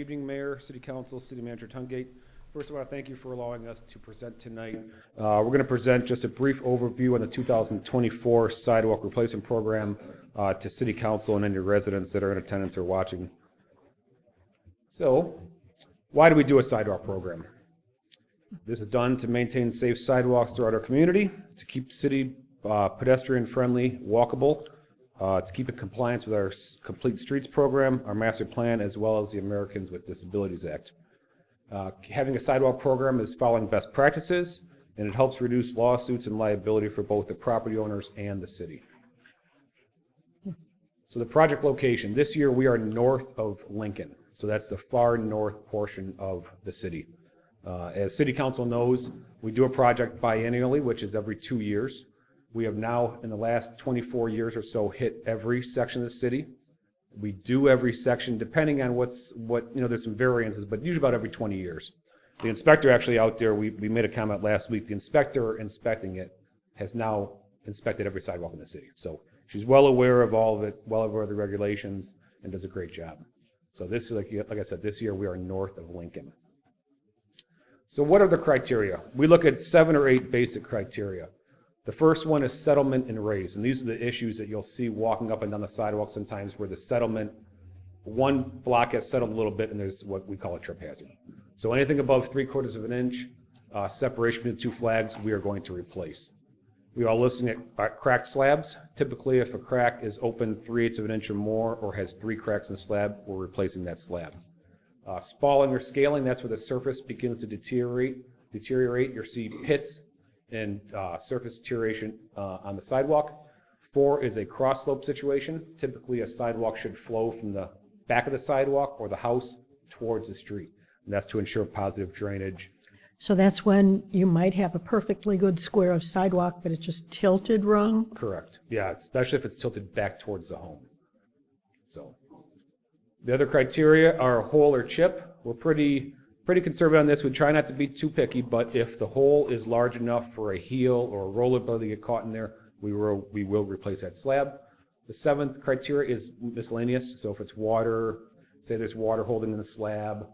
evening, Mayor, City Council, City Manager Tungate. First, I want to thank you for allowing us to present tonight. We're going to present just a brief overview on the 2024 Sidewalk Replacement Program to City Council and any residents that are in attendance or watching. So, why do we do a sidewalk program? This is done to maintain safe sidewalks throughout our community, to keep city pedestrian-friendly, walkable, to keep in compliance with our Complete Streets program, our master plan, as well as the Americans with Disabilities Act. Having a sidewalk program is following best practices, and it helps reduce lawsuits and liability for both the property owners and the city. So the project location, this year we are north of Lincoln. So that's the far north portion of the city. As City Council knows, we do a project biennially, which is every 2 years. We have now, in the last 24 years or so, hit every section of the city. We do every section, depending on there's some variances, but usually about every 20 years. The inspector actually out there, we made a comment last week, the inspector inspecting it has now inspected every sidewalk in the city. So she's well aware of all of it, well aware of the regulations, and does a great job. So this, like I said, this year we are north of Lincoln. So what are the criteria? We look at 7 or 8 basic criteria. The first one is settlement and raise, and these are the issues that you'll see walking up and down the sidewalk sometimes where the settlement, one block has settled a little bit and there's what we call a trip hazard. So anything above 3/4 of an inch, separation between 2 flags, we are going to replace. We are looking at cracked slabs. Typically, if a crack is open 3/8 of an inch or more or has 3 cracks in the slab, we're replacing that slab. Spalling or scaling, that's where the surface begins to deteriorate. You'll see pits and surface deterioration on the sidewalk. 4 is a cross slope situation. Typically, a sidewalk should flow from the back of the sidewalk or the house towards the street. And that's to ensure positive drainage. So that's when you might have a perfectly good square of sidewalk, but it's just tilted wrong? Correct. Yeah, especially if it's tilted back towards the home. So the other criteria are hole or chip. We're pretty conservative on this. We try not to be too picky, but if the hole is large enough for a heel or a rollerblade to get caught in there, we will replace that slab. The 7th criteria is miscellaneous. So if it's water, say there's water holding in the slab,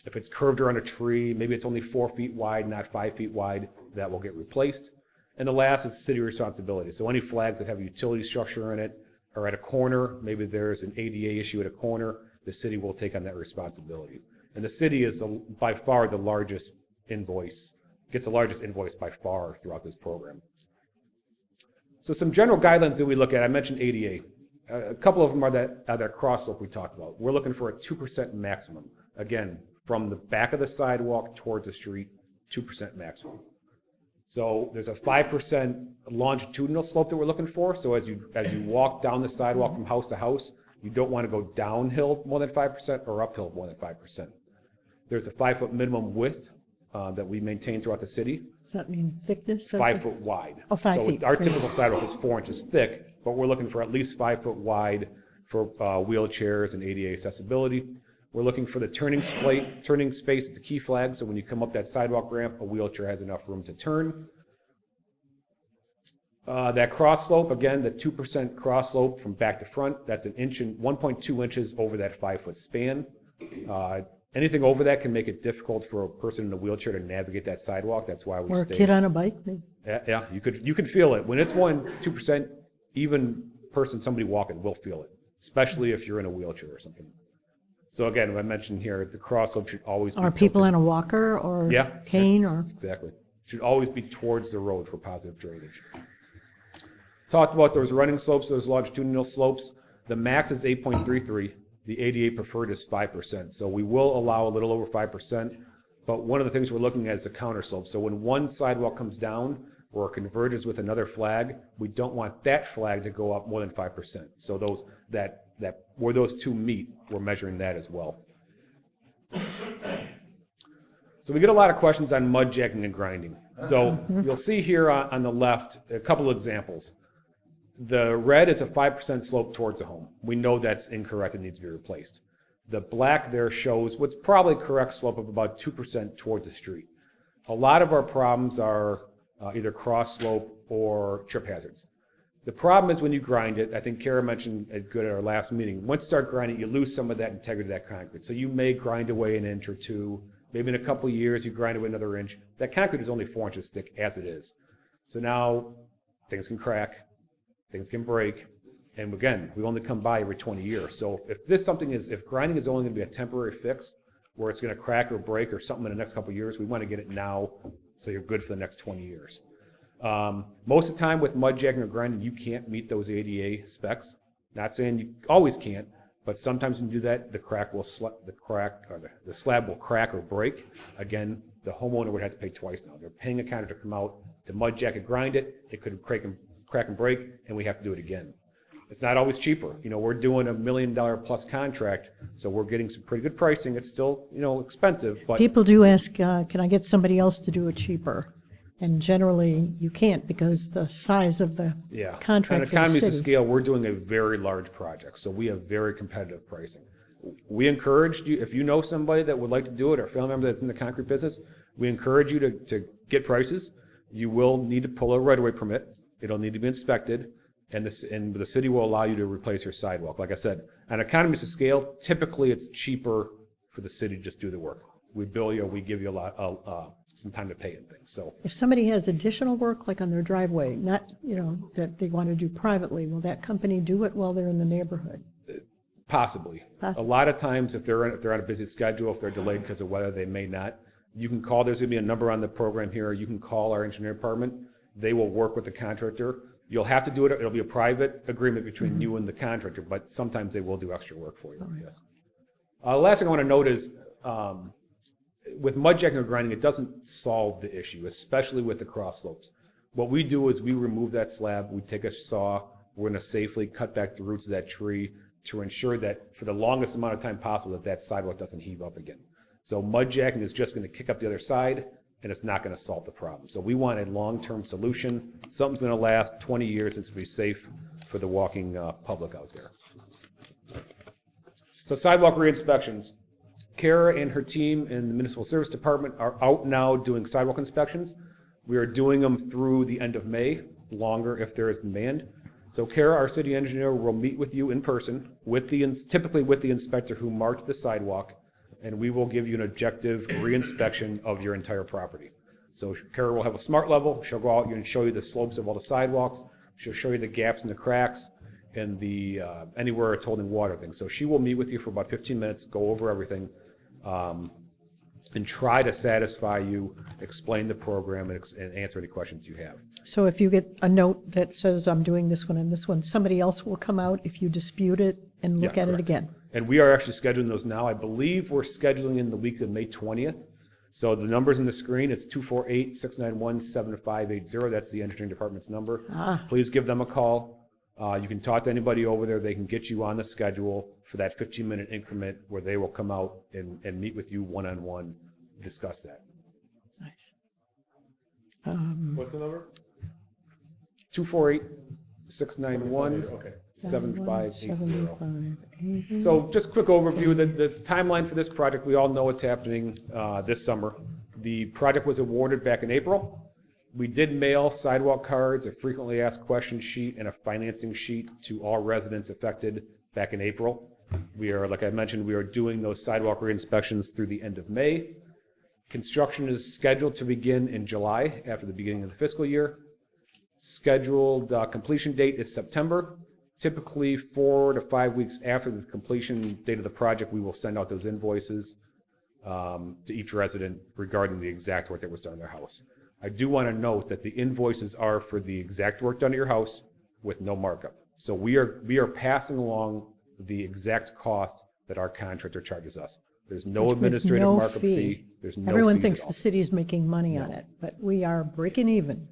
if it's curved around a tree, maybe it's only 4 feet wide, not 5 feet wide, that will get replaced. And the last is city responsibility. So any flags that have a utility structure in it or at a corner, maybe there's an ADA issue at a corner, the city will take on that responsibility. And the city is by far the largest invoice, gets the largest invoice by far throughout this program. So some general guidelines that we look at, I mentioned ADA. A couple of them are that cross slope we talked about. We're looking for a 2% maximum. Again, from the back of the sidewalk towards the street, 2% maximum. So there's a 5% longitudinal slope that we're looking for. So as you walk down the sidewalk from house to house, you don't want to go downhill more than 5% or uphill more than 5%. There's a 5-foot minimum width that we maintain throughout the city. Does that mean thickness? 5 foot wide. Oh, 5 feet. So our typical sidewalk is 4 inches thick, but we're looking for at least 5 foot wide for wheelchairs and ADA accessibility. We're looking for the turning space at the key flag, so when you come up that sidewalk ramp, a wheelchair has enough room to turn. That cross slope, again, the 2% cross slope from back to front, that's 1.2 inches over that 5-foot span. Anything over that can make it difficult for a person in a wheelchair to navigate that sidewalk. That's why we Or a kid on a bike, maybe? Yeah, you could feel it. When it's 2%, even somebody walking will feel it, especially if you're in a wheelchair or something. So again, I mentioned here, the cross slope should always be Are people in a walker or cane? Or exactly. Should always be towards the road for positive drainage. Talked about those running slopes, those longitudinal slopes. The max is 8.33. The ADA preferred is 5%. So we will allow a little over 5%. But one of the things we're looking at is the counter slope. So when one sidewalk comes down or converges with another flag, we don't want that flag to go up more than 5%. So those that where those two meet, we're measuring that as well. So we get a lot of questions on mud jacking and grinding. So you'll see here on the left a couple of examples. The red is a 5% slope towards the home. We know that's incorrect and needs to be replaced. The black there shows what's probably a correct slope of about 2% towards the street. A lot of our problems are either cross slope or trip hazards. The problem is when you grind it, I think Kara mentioned it good at our last meeting, once you start grinding, you lose some of that integrity of that concrete. So you may grind away an inch or two, maybe in a couple of years you grind away another inch. That concrete is only 4 inches thick as it is. So now things can crack, things can break, and again, we only come by every 20 years. So if grinding is only gonna be a temporary fix, where it's gonna crack or break or something in the next couple of years, we wanna get it now so you're good for the next 20 years. Most of the time with mud jacking or grinding, you can't meet those ADA specs. Not saying you always can't, but sometimes when you do that, the slab will crack or break. Again, the homeowner would have to pay twice now. They're paying a contractor to come out to mud jack and grind it. It could crack and break, and we have to do it again. It's not always cheaper. We're doing $1 million plus contract, so we're getting some pretty good pricing. It's still, expensive, but People do ask, can I get somebody else to do it cheaper? And generally, you can't because the size of the yeah. contract On for the economies of city. scale, we're doing a very large project, so we have very competitive pricing. We encourage you, if you know somebody that would like to do it, or a family member that's in the concrete business, we encourage you to get prices. You will need to pull a right-of-way permit. It'll need to be inspected, and the city will allow you to replace your sidewalk. Like I said, on economies of scale, typically it's cheaper for the city to just do the work. We bill you, we give you some time to pay and things. So If somebody has additional work, like on their driveway, not, that they want to do privately, will that company do it while they're in the neighborhood? possibly. A lot of times, if they're on a busy schedule, if they're delayed because of weather, they may not. You can call. There's going to be a number on the program here. You can call our engineering department. They will work with the contractor. You'll have to do it. It'll be a private agreement between you and the contractor, but sometimes they will do extra work for you. Yes. The last thing I want to note is, with mud jacking or grinding, it doesn't solve the issue, especially with the cross slopes. What we do is we remove that slab, we take a saw, we're going to safely cut back the roots of that tree to ensure that for the longest amount of time possible that sidewalk doesn't heave up again. So mud jacking is just going to kick up the other side, and it's not going to solve the problem. So we want a long-term solution. Something's going to last 20 years. It's going to be safe for the walking public out there. So sidewalk re-inspections. Kara and her team in the Municipal Service Department are out now doing sidewalk inspections. We are doing them through the end of May, longer if there is demand. So Kara, our city engineer, will meet with you in person, typically with the inspector who marked the sidewalk, and we will give you an objective re-inspection of your entire property. So Kara will have a smart level. She'll go out and show you the slopes of all the sidewalks. She'll show you the gaps and the cracks and the anywhere it's holding water things. So she will meet with you for about 15 minutes, go over everything, and try to satisfy you, explain the program, and answer any questions you have. So if you get a note that says, I'm doing this one and this one, somebody else will come out if you dispute it and look Yeah, at it correct. again? And we are actually scheduling those now. I believe we're scheduling in the week of May 20th. So the number's on the screen. It's 248-691-7580. That's the engineering department's number. Please give them a call. You can talk to anybody over there. They can get you on the schedule for that 15-minute increment where they will come out and meet with you one-on-one, discuss that. What's the number? 248-691-7580. So just quick overview, the timeline for this project, we all know it's happening this summer. The project was awarded back in April. We did mail sidewalk cards, a frequently asked questions sheet, and a financing sheet to all residents affected back in April. We are, like I mentioned, we are doing those sidewalk re-inspections through the end of May. Construction is scheduled to begin in July after the beginning of the fiscal year. Scheduled completion date is September. Typically 4 to 5 weeks after the completion date of the project, we will send out those invoices to each resident regarding the exact work that was done in their house. I do want to note that the invoices are for the exact work done at your house with no markup. So we are passing along the exact cost that our contractor charges us. There's no With administrative no markup fee. There's no Everyone fees thinks at all. the city's making money on it, but we are breaking even.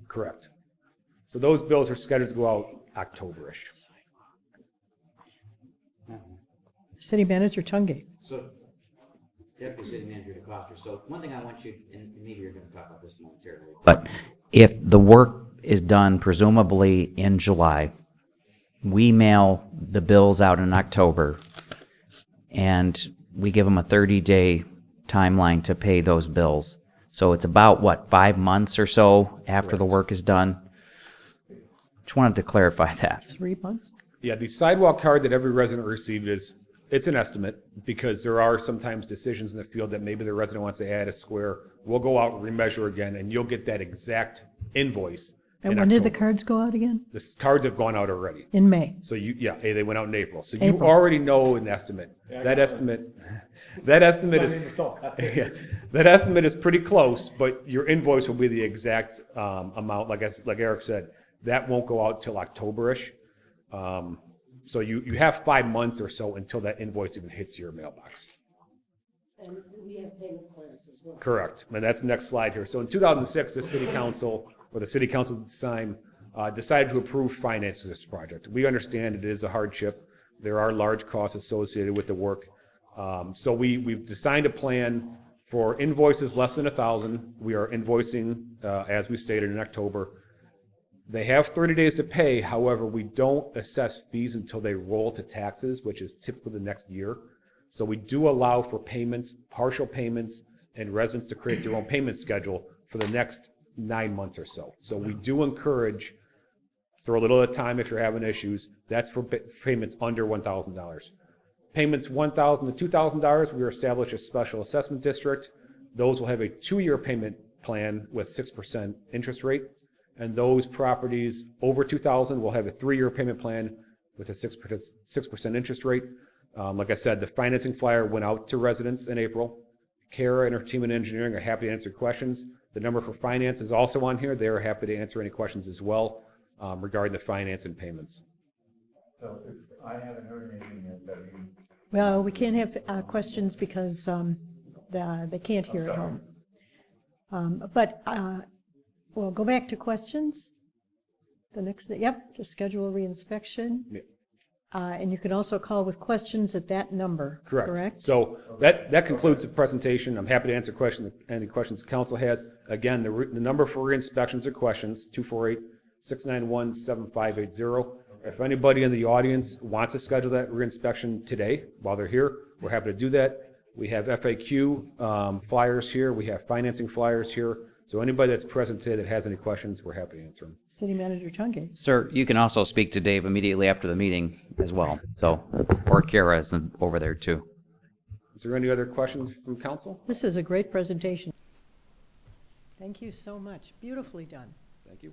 Correct. So those bills are scheduled to go out October-ish. City Manager Tungate. So, Deputy City Manager DeCoster, so one thing I want you, and maybe you're going to talk about this momentarily, but if the work is done presumably in July, we mail the bills out in October, and we give them a 30-day timeline to pay those bills. So it's about, 5 months or so after the work is done? Just wanted to clarify that. 3 months? Yeah, the sidewalk card that every resident received it's an estimate, because there are sometimes decisions in the field that maybe the resident wants to add a square. We'll go out and remeasure again, and you'll get that exact invoice And in when did the October. cards go out again? The cards have gone out already. In May. So they went out in April. So you April. already know an estimate. That estimate is, yeah, that estimate is pretty close, but your invoice will be the exact amount. Like Eric said, that won't go out till October-ish. So you have 5 months or so until that invoice even hits your mailbox. And we have payment plans as well. Correct. And that's the next slide here. So in 2006, the city council decided to approve finance this project. We understand it is a hardship. There are large costs associated with the work. So we've designed a plan for invoices less than 1,000. We are invoicing, as we stated, in October. They have 30 days to pay. However, we don't assess fees until they roll to taxes, which is typically the next year. So we do allow for payments, partial payments, and residents to create their own payment schedule for the next 9 months or so. So we do encourage, throw a little at a time if you're having issues. That's for payments under $1,000. Payments $1,000 to $2,000, we establish a special assessment district. Those will have a 2-year payment plan with 6% interest rate. And those properties over $2,000 will have a 3-year payment plan with a 6% interest rate. Like I said, the financing flyer went out to residents in April. Kara and her team in engineering are happy to answer questions. The number for finance is also on here. They are happy to answer any questions as well regarding the finance and payments. So if I haven't heard anything yet, that means. Well, we can't have questions because they can't hear at home. But we'll go back to questions. The next, to schedule a reinspection. Yep. And you can also call with questions at that number, correct? So that concludes the presentation. I'm happy to answer any questions the council has. Again, the number for re-inspections or questions, 248-691-7580. If anybody in the audience wants to schedule that re-inspection today while they're here, we're happy to do that. We have FAQ flyers here. We have financing flyers here. So anybody that's present today that has any questions, we're happy to answer them. City Manager Tunge. Sir, you can also speak to Dave immediately after the meeting as well. So, or Kara is over there too. Is there any other questions from council? This is a great presentation. Thank you so much. Beautifully done. Thank you.